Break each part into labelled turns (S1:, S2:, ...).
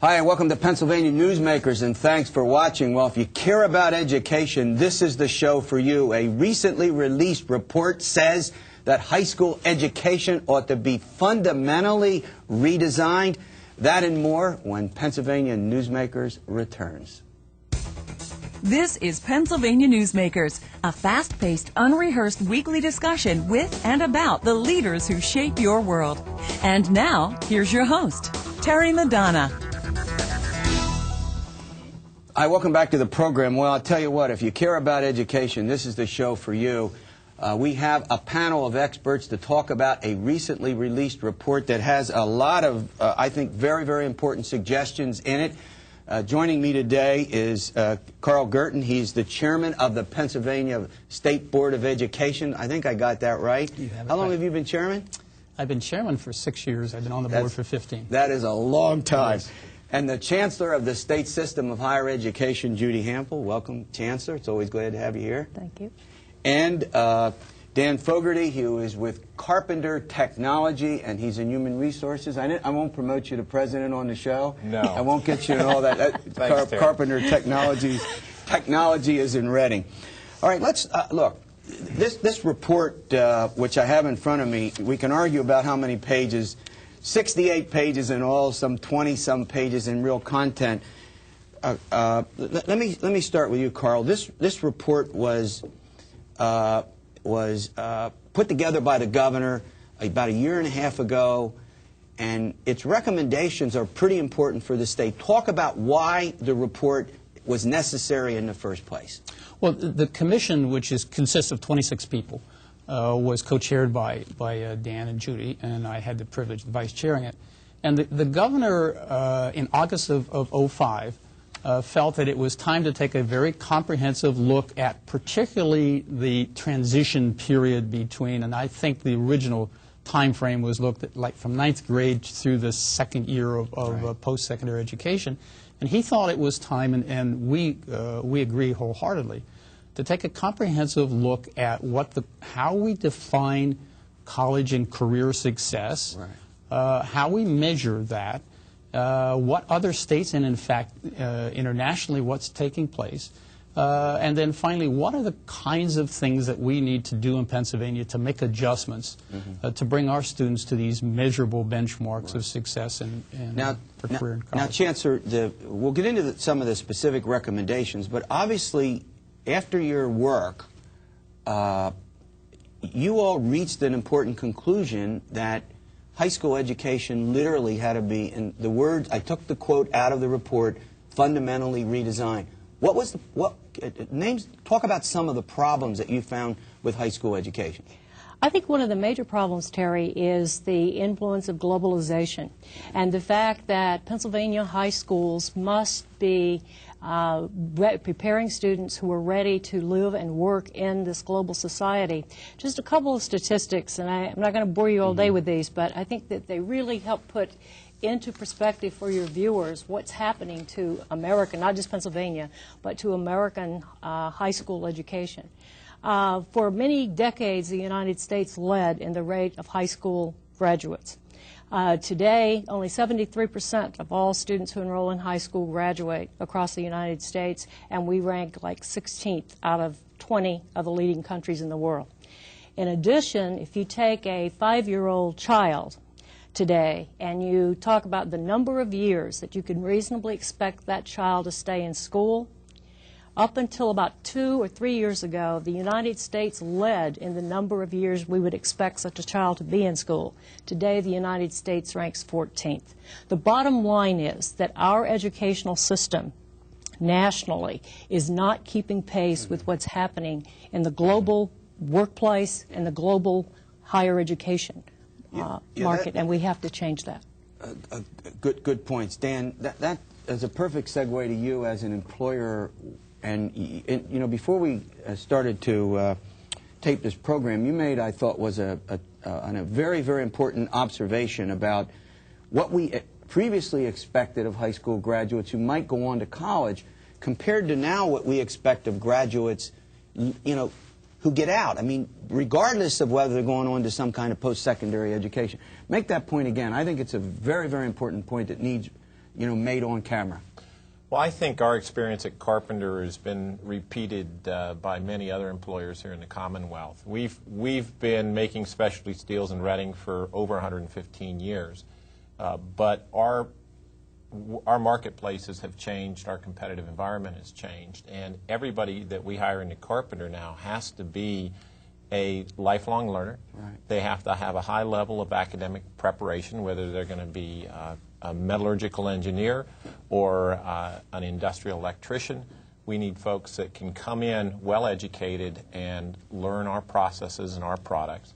S1: Hi, and welcome to Pennsylvania Newsmakers, and thanks for watching. Well, if you care about education, this is the show for you. A recently released report says that high school education ought to be fundamentally redesigned. That and more when Pennsylvania Newsmakers returns.
S2: This is Pennsylvania Newsmakers, a fast-paced, unrehearsed weekly discussion with and about the leaders who shape your world. And now, here's your host, Terry Madonna.
S1: Hi, welcome back to the program. Well, I'll tell you what, if you care about education, this is the show for you. We have a panel of experts to talk about a recently released report that has a lot of, I think, very, very important suggestions in it. Joining me today is Carl Gerton. He's the chairman of the Pennsylvania State Board of Education. I think I got that right.
S3: You have it
S1: How long
S3: right.
S1: have you been chairman?
S3: I've been chairman for 6 years. I've been on the board for 15.
S1: That is a long time.
S3: Yes.
S1: And the Chancellor of the State System of Higher Education, Judy Hampel. Welcome, Chancellor. It's always glad to have you here.
S4: Thank you.
S1: And Dan Fogarty, who is with Carpenter Technology, and he's in Human Resources. I won't promote you to president on the show.
S5: No.
S1: I won't get you in all that.
S5: Thanks, Terry.
S1: Carpenter Technology is in Reading. All right, let's look. This report, which I have in front of me, we can argue about how many pages. 68 pages in all, some 20-some pages in real content. Let me start with you, Carl. This report was put together by the governor about a year and a half ago, and its recommendations are pretty important for the state. Talk about why the report was necessary in the first place.
S3: Well, the commission, which consists of 26 people, was co-chaired by Dan and Judy, and I had the privilege of vice-chairing it. And the governor, in August of 2005, felt that it was time to take a very comprehensive look at particularly the transition period between, and I think the original time frame was looked at like from 9th grade through the second year of
S1: Right.
S3: post-secondary education. And he thought it was time, and we agree wholeheartedly, to take a comprehensive look at how we define college and career success,
S1: Right.
S3: how we measure that, what other states, and in fact internationally, what's taking place, and then finally, what are the kinds of things that we need to do in Pennsylvania to make adjustments to bring our students to these measurable benchmarks
S1: Right.
S3: of success for career in college.
S1: Now, Chancellor, we'll get into some of the specific recommendations, but obviously, after your work, you all reached an important conclusion that high school education literally had to be, in the words, I took the quote out of the report, fundamentally redesigned. Talk about some of the problems that you found with high school education.
S4: I think one of the major problems, Terry, is the influence of globalization and the fact that Pennsylvania high schools must be preparing students who are ready to live and work in this global society. Just a couple of statistics, and I'm not going to bore you all day with these, but I think that they really help put into perspective for your viewers what's happening to America, not just Pennsylvania, but to American high school education. For many decades, the United States led in the rate of high school graduates. Today, only 73% of all students who enroll in high school graduate across the United States, and we rank like 16th out of 20 of the leading countries in the world. In addition, if you take a 5-year-old child today and you talk about the number of years that you can reasonably expect that child to stay in school, up until about 2 or 3 years ago, the United States led in the number of years we would expect such a child to be in school. Today, the United States ranks 14th. The bottom line is that our educational system nationally is not keeping pace with what's happening in the global workplace and the global higher education market, and we have to change that.
S1: Good points. Dan, that is a perfect segue to you as an employer. And you know, before we started to tape this program, you made, I thought, was a very, very important observation about what we previously expected of high school graduates who might go on to college compared to now what we expect of graduates, you know, who get out. I mean, regardless of whether they're going on to some kind of post-secondary education. Make that point again. I think it's a very, very important point that needs made on camera?
S5: Well, I think our experience at Carpenter has been repeated by many other employers here in the Commonwealth. We've been making specialty steels in Reading for over 115 years, but our marketplaces have changed, our competitive environment has changed, and everybody that we hire into Carpenter now has to be a lifelong learner.
S1: Right.
S5: They have to have a high level of academic preparation, whether they're going to be a metallurgical engineer or an industrial electrician. We need folks that can come in well educated and learn our processes and our products.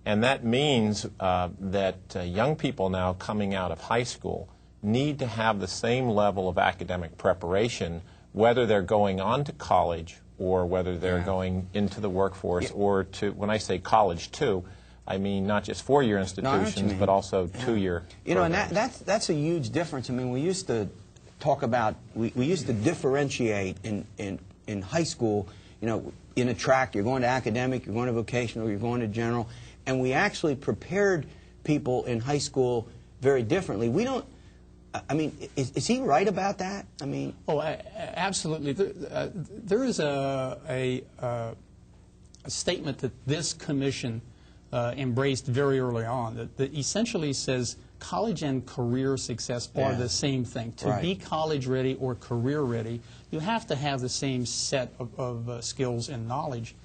S5: And that means that young people now coming out of high school need to have the same level of academic preparation, whether they're going on to college or whether they're going into the workforce, or to, when I say college too, I mean not just four-year institutions, but also two-year
S1: And
S5: programs.
S1: that's a huge difference. I mean, we used to talk about, we used to differentiate in high school, in a track, you're going to academic, you're going to vocational, you're going to general, and we actually prepared people in high school very differently. We don't, I mean, is he right about that? I mean,
S3: Absolutely. There is a statement that this commission embraced very early on that essentially says college and career success are the same thing. To be college ready or career ready, you have to have the same set of skills and knowledge.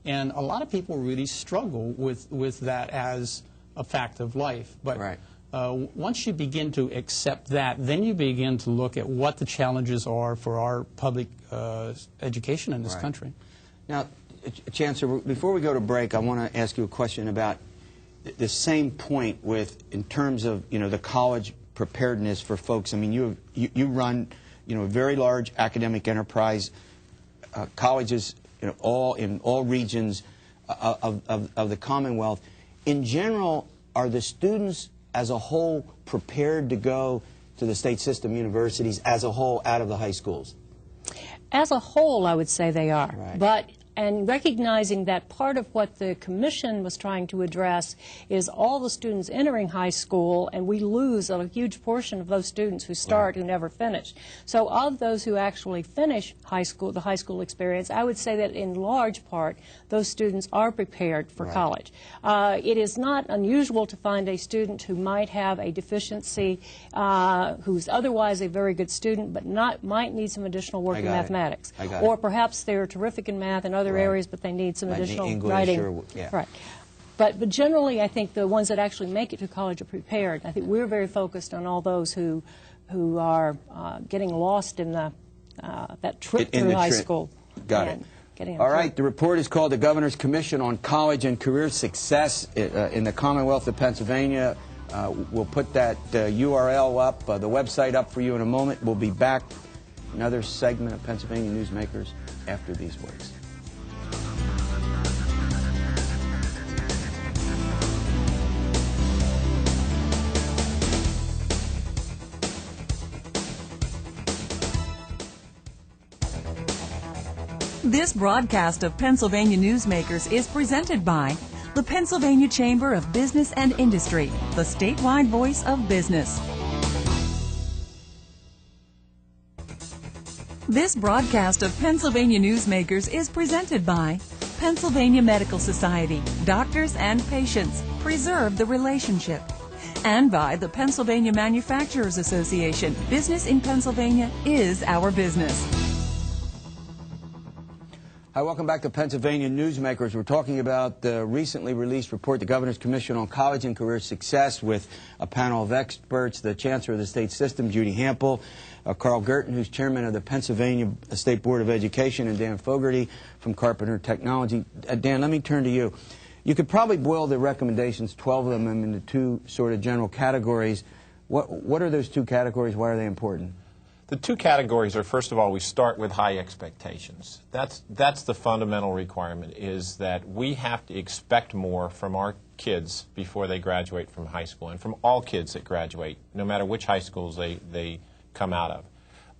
S3: And a lot of people really struggle with that as a fact of life. But once you begin to accept that, then you begin to look at what the challenges are for our public education in this country.
S1: Now, Chancellor, before we go to break, I want to ask you a question about the same point in terms of, the college preparedness for folks. I mean, you run, a very large academic enterprise, colleges, in all regions of the Commonwealth. In general, are the students as a whole prepared to go to the state system universities as a whole out of the high schools?
S4: As a whole, I would say they are.
S1: Right.
S4: And recognizing that part of what the Commission was trying to address is all the students entering high school, and we lose a huge portion of those students who start who never finish. So of those who actually finish high school, the high school experience, I would say that in large part those students are prepared for college. It is not unusual to find a student who might have a deficiency, who's otherwise a very good student, but might need some additional work in mathematics. Or perhaps they're terrific in math and other areas, but they need some additional
S1: English
S4: writing. But generally, I think the ones that actually make it to college are prepared. I think we're very focused on all those who are getting lost in that trip through high school.
S1: Got it. All right, the report is called the Governor's Commission on College and Career Success in the Commonwealth of Pennsylvania. We'll put that URL up, the website up for you in a moment. We'll be back, another segment of Pennsylvania Newsmakers after these words.
S2: This broadcast of Pennsylvania Newsmakers is presented by the Pennsylvania Chamber of Business and Industry, the statewide voice of business. This broadcast of Pennsylvania Newsmakers is presented by Pennsylvania Medical Society. Doctors and patients, preserve the relationship. And by the Pennsylvania Manufacturers Association. Business in Pennsylvania is our business.
S1: Hi, welcome back to Pennsylvania Newsmakers. We're talking about the recently released report, the Governor's Commission on College and Career Success, with a panel of experts, the Chancellor of the State System, Judy Hample, Carl Gerten, who's Chairman of the Pennsylvania State Board of Education, and Dan Fogarty from Carpenter Technology. Dan, let me turn to you. You could probably boil the recommendations, 12 of them, into two sort of general categories. What are those two categories? Why are they important?
S5: The two categories are, first of all, we start with high expectations. That's the fundamental requirement, is that we have to expect more from our kids before they graduate from high school, and from all kids that graduate, no matter which high schools they come out of.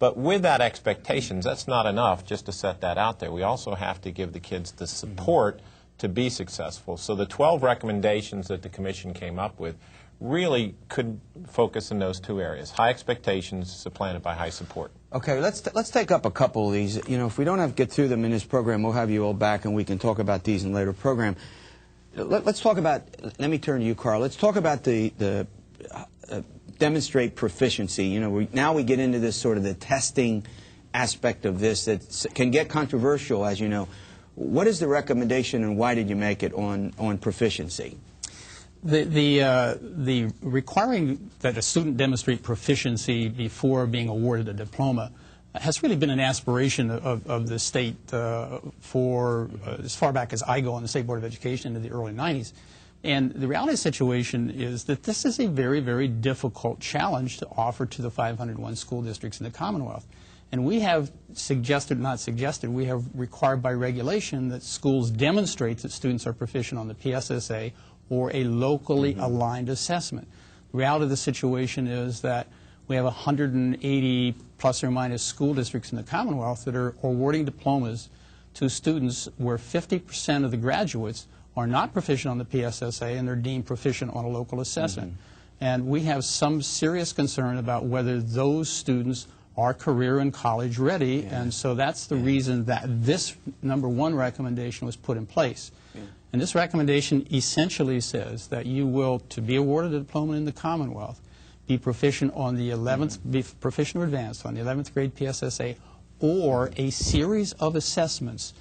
S5: But with that expectations, that's not enough just to set that out there. We also have to give the kids the support to be successful. So the 12 recommendations that the Commission came up with really could focus in those two areas: high expectations supplanted by high support.
S1: Okay, let's take up a couple of these. You know, if we don't have to get through them in this program, we'll have you all back and we can talk about these in a later program. Let's talk about, let me turn to you, Carl. Let's talk about the demonstrate proficiency. You know, now we get into this sort of the testing aspect of this that can get controversial, as you know. What is the recommendation and why did you make it on proficiency?
S3: The requiring that a student demonstrate proficiency before being awarded a diploma has really been an aspiration of the state for as far back as I go on the State Board of Education into the early 90s. And the reality of the situation is that this is a very, very difficult challenge to offer to the 501 school districts in the Commonwealth. And we have suggested, not suggested, we have required by regulation that schools demonstrate that students are proficient on the PSSA or a locally aligned assessment. The reality of the situation is that we have 180 plus or minus school districts in the Commonwealth that are awarding diplomas to students where 50% of the graduates are not proficient on the PSSA and they're deemed proficient on a local assessment. And we have some serious concern about whether those students are career and college ready, and so that's the reason that this #1 recommendation was put in place. And this recommendation essentially says that you will, to be awarded a diploma in the Commonwealth, be proficient on the 11th, be proficient or advanced on the 11th grade PSSA or a series of assessments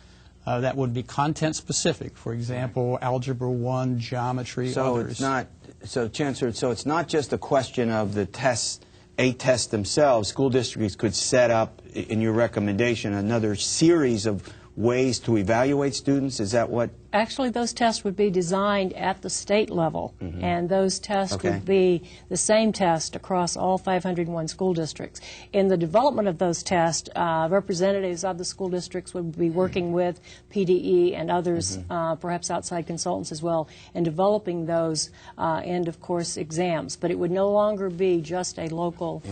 S3: that would be content specific. For example, Algebra 1, Geometry, others.
S1: It's not, so Chancellor, so it's not just a question of the tests, tests themselves. School districts could set up, in your recommendation, another series of ways to evaluate students? Is that what?
S4: Actually, those tests would be designed at the state level, and those tests would be the same test across all 501 school districts. In the development of those tests, representatives of the school districts would be working with PDE and others, perhaps outside consultants as well, in developing those end-of-course exams. But it would no longer be just a local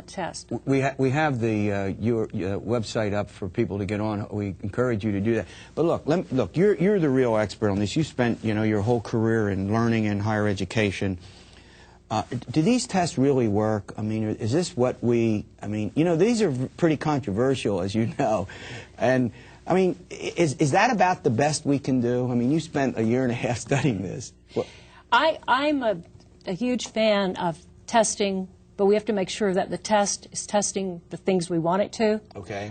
S4: test.
S1: We have the your website up for people to get on. We encourage you to do that. But look, you're the real expert on this. You spent, you know, your whole career in learning and higher education. Do these tests really work? I mean, is this what we? I mean, you know, these are pretty controversial, as you know, and I mean, is that about the best we can do? I mean, you spent a year and a half studying this.
S4: I'm a huge fan of testing. But we have to make sure that the test is testing the things we want it to,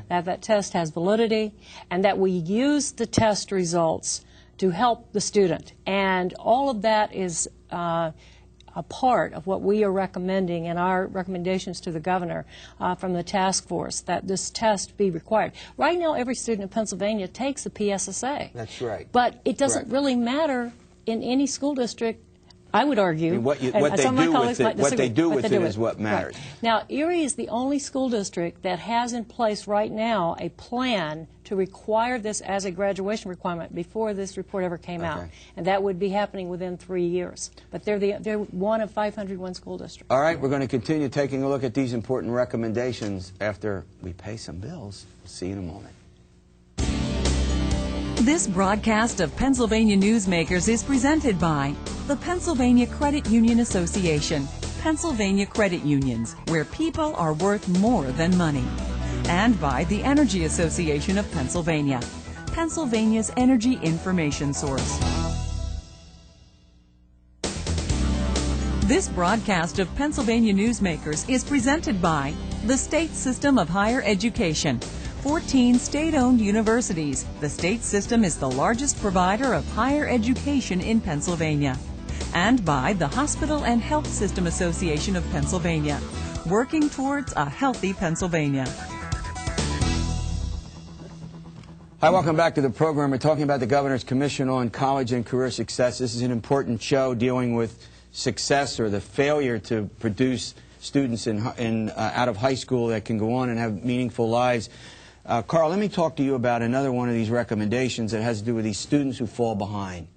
S4: that test has validity, and that we use the test results to help the student. And all of that is a part of what we are recommending in our recommendations to the governor from the task force, that this test be required. Right now, every student in Pennsylvania takes a PSSA.
S1: That's right.
S4: But it doesn't really matter in any school district, I would argue.
S1: I mean, what they do with it is what matters.
S4: Right. Now, Erie is the only school district that has in place right now a plan to require this as a graduation requirement before this report ever came out. And that would be happening within 3 years. But they're one of 501 school districts.
S1: All right, we're going to continue taking a look at these important recommendations after we pay some bills. We'll see you in a moment.
S2: This broadcast of Pennsylvania Newsmakers is presented by the Pennsylvania Credit Union Association, Pennsylvania Credit Unions, where people are worth more than money, and by the Energy Association of Pennsylvania, Pennsylvania's energy information source. This broadcast of Pennsylvania Newsmakers is presented by the State System of Higher Education, 14 state-owned universities. The state system is the largest provider of higher education in Pennsylvania. And by the Hospital and Healthsystem Association of Pennsylvania, working towards a healthy Pennsylvania.
S1: Hi, welcome back to the program. We're talking about the Governor's Commission on College and Career Success. This is an important show dealing with success or the failure to produce students out of high school that can go on and have meaningful lives. Carl, let me talk to you about another one of these recommendations that has to do with these students who fall behind.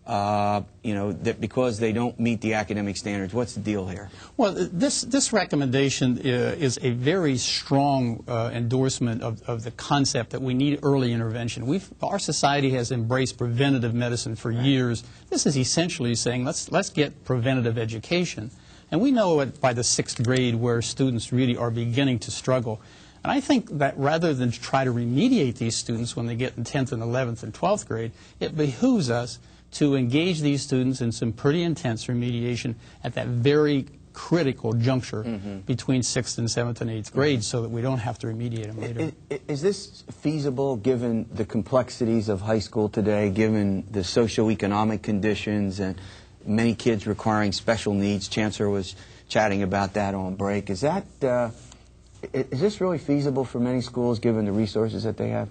S1: you know, that because they don't meet the academic standards? What's the deal here?
S3: Well, this recommendation is a very strong endorsement of the concept that we need early intervention. Our society has embraced preventative medicine for years. This is essentially saying let's get preventative education. And we know it by the 6th grade where students really are beginning to struggle. And I think that rather than try to remediate these students when they get in 10th and 11th and 12th grade, it behooves us to engage these students in some pretty intense remediation at that very critical juncture between 6th and 7th and 8th grade so that we don't have to remediate them later.
S1: Is this feasible given the complexities of high school today, given the socioeconomic conditions and many kids requiring special needs? Chancellor was chatting about that on break. Is this really feasible for many schools given the resources that they have?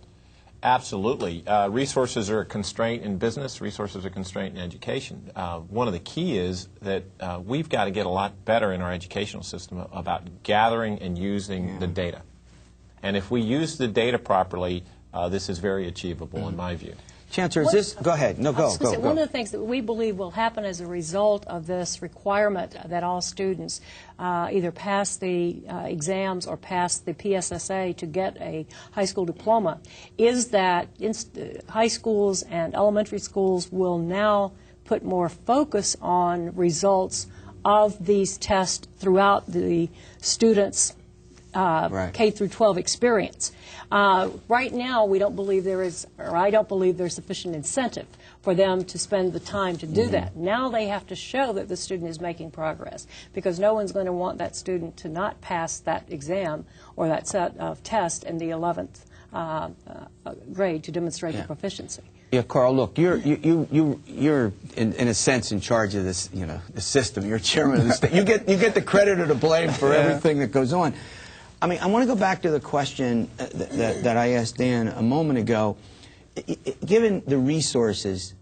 S5: Absolutely. Resources are a constraint in business. Resources are a constraint in education. One of the key is that we've got to get a lot better in our educational system about gathering and using the data. And if we use the data properly, this is very achievable in my view.
S1: Chancellor, is this... Go ahead. No, go.
S4: One of the things that we believe will happen as a result of this requirement that all students either pass the exams or pass the PSSA to get a high school diploma is that high schools and elementary schools will now put more focus on results of these tests throughout the students' K through 12 experience. Right now, we don't believe there is, or I don't believe there's sufficient incentive for them to spend the time to do that. Now they have to show that the student is making progress, because no one's going to want that student to not pass that exam or that set of tests in the 11th grade to demonstrate their proficiency.
S1: Yeah, Carl, look, you're in a sense in charge of this, you know, the system. You're chairman of the state. You get the credit or the blame for everything that goes on. I mean, I want to go back to the question that I asked Dan a moment ago. Given the resources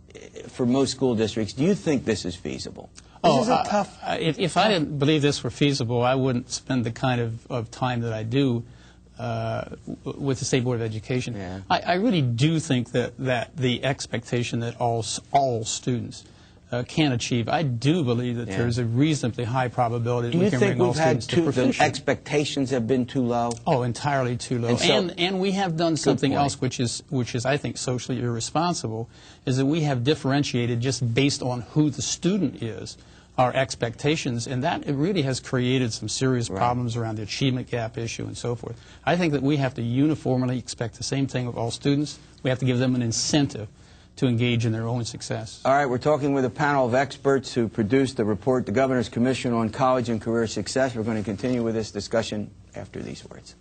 S1: for most school districts, do you think this is feasible? This is a tough...
S3: If I didn't believe this were feasible, I wouldn't spend the kind of time that I do with the State Board of Education.
S1: Yeah.
S3: I really do think that the expectation that all students can achieve, I do believe that there's a reasonably high probability that we can bring all students to proficiency. Do you think the expectations
S1: have been too low?
S3: Oh, entirely too low. And we have done something else which is I think socially irresponsible, is that we have differentiated just based on who the student is, our expectations, and that it really has created some serious problems around the achievement gap issue and so forth. I think that we have to uniformly expect the same thing of all students. We have to give them an incentive to engage in their own success.
S1: All right, we're talking with a panel of experts who produced the report, the Governor's Commission on College and Career Success. We're going to continue with this discussion after these words.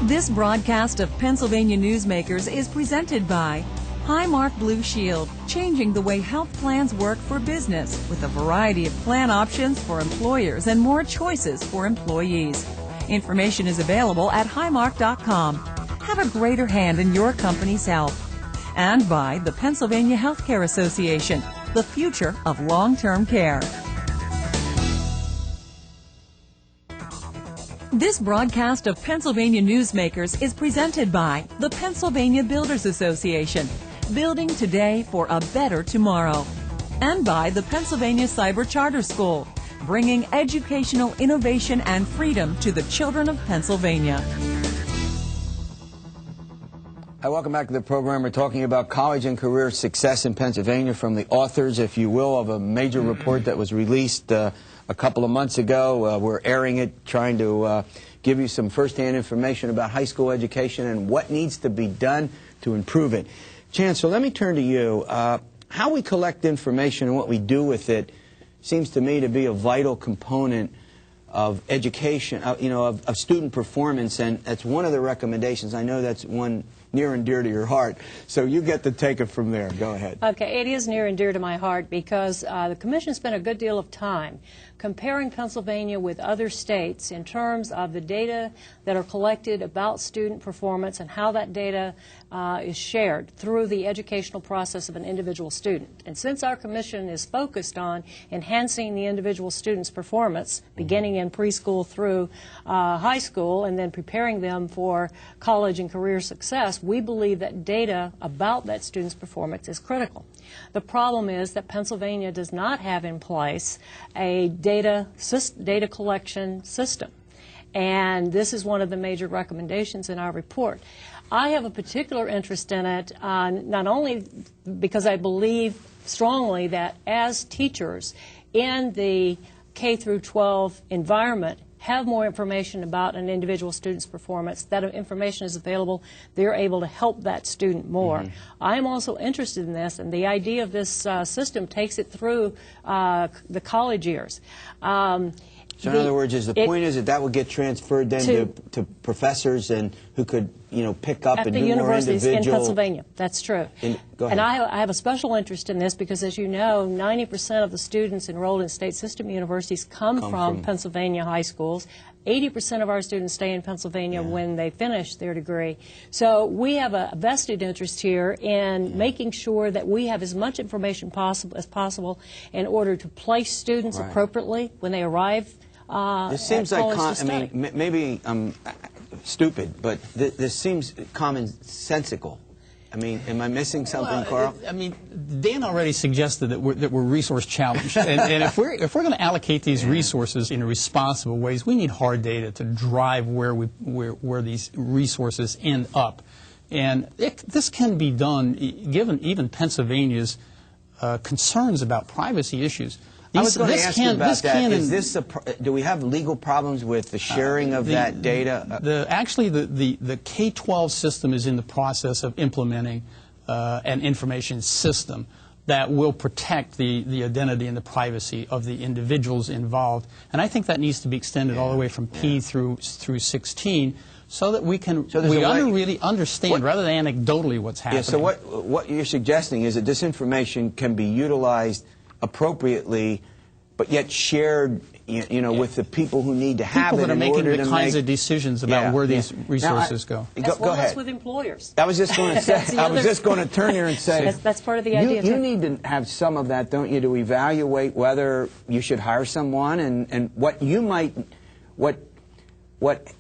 S2: This broadcast of Pennsylvania Newsmakers is presented by Highmark Blue Shield, changing the way health plans work for business with a variety of plan options for employers and more choices for employees. Information is available at highmark.com. Have a greater hand in your company's health. And by the Pennsylvania Healthcare Association, the future of long-term care. This broadcast of Pennsylvania Newsmakers is presented by the Pennsylvania Builders Association, building today for a better tomorrow. And by the Pennsylvania Cyber Charter School, bringing educational innovation and freedom to the children of Pennsylvania.
S1: Hi, welcome back to the program. We're talking about college and career success in Pennsylvania from the authors, if you will, of a major report that was released a couple of months ago. We're airing it, trying to give you some firsthand information about high school education and what needs to be done to improve it. Chancellor, let me turn to you. How we collect information and what we do with it seems to me to be a vital component of education, of student performance, and that's one of the recommendations. I know that's one near and dear to your heart, so you get to take it from there. Go ahead.
S4: Okay, it is near and dear to my heart because the Commission spent a good deal of time comparing Pennsylvania with other states in terms of the data that are collected about student performance and how that data is shared through the educational process of an individual student. And since our Commission is focused on enhancing the individual student's performance, beginning in preschool through high school and then preparing them for college and career success, we believe that data about that student's performance is critical. The problem is that Pennsylvania does not have in place a data collection system. And this is one of the major recommendations in our report. I have a particular interest in it, not only because I believe strongly that as teachers in the K through 12 environment have more information about an individual student's performance, that information is available, they're able to help that student more. I'm also interested in this, and the idea of this system takes it through the college years.
S1: So in other words, the point is that would get transferred then to professors and who could, pick up and do more individual. At the universities in Pennsylvania,
S4: that's true.
S1: Go ahead.
S4: And I have a special interest in this because, as you know, 90% of the students enrolled in state system universities come from Pennsylvania high schools. 80% of our students stay in Pennsylvania when they finish their degree. So we have a vested interest here in making sure that we have as much information as possible in order to place students appropriately when they arrive.
S1: This seems like, maybe I'm stupid, but this seems commonsensical. I mean, am I missing something, Carl?
S3: I mean, Dan already suggested that we're resource challenged, and if we're going to allocate these resources in responsible ways, we need hard data to drive where these resources end up, and this can be done given even Pennsylvania's concerns about privacy issues.
S1: I was going to ask you about that. Do we have legal problems with the sharing of that data?
S3: Actually, the K-12 system is in the process of implementing an information system that will protect the identity and the privacy of the individuals involved. And I think that needs to be extended all the way from P through 16 so that we can really understand, rather than anecdotally, what's happening.
S1: Yeah, so what you're suggesting is that this information can be utilized appropriately, but yet shared, with the people who need to have it.
S3: People that are making the kinds of decisions about where these resources go.
S4: As well
S1: ahead.
S4: as with employers.
S1: I was just going to say. I was just going to turn here and say.
S4: That's part of the idea.
S1: You need to have some of that, don't you, to evaluate whether you should hire someone and what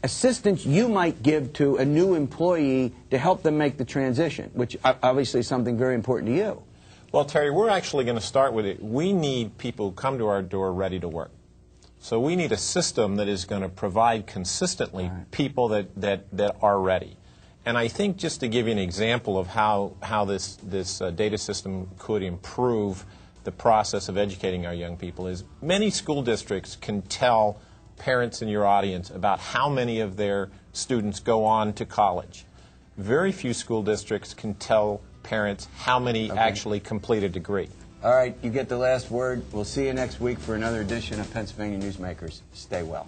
S1: assistance you might give to a new employee to help them make the transition, which obviously is something very important to you.
S5: Well, Terry, we're actually going to start with it. We need people who come to our door ready to work. So we need a system that is going to provide consistently people that are ready. And I think just to give you an example of how this data system could improve the process of educating our young people is many school districts can tell parents in your audience about how many of their students go on to college. Very few school districts can tell parents how many actually complete a degree.
S1: All right, you get the last word. We'll see you next week for another edition of Pennsylvania Newsmakers. Stay well.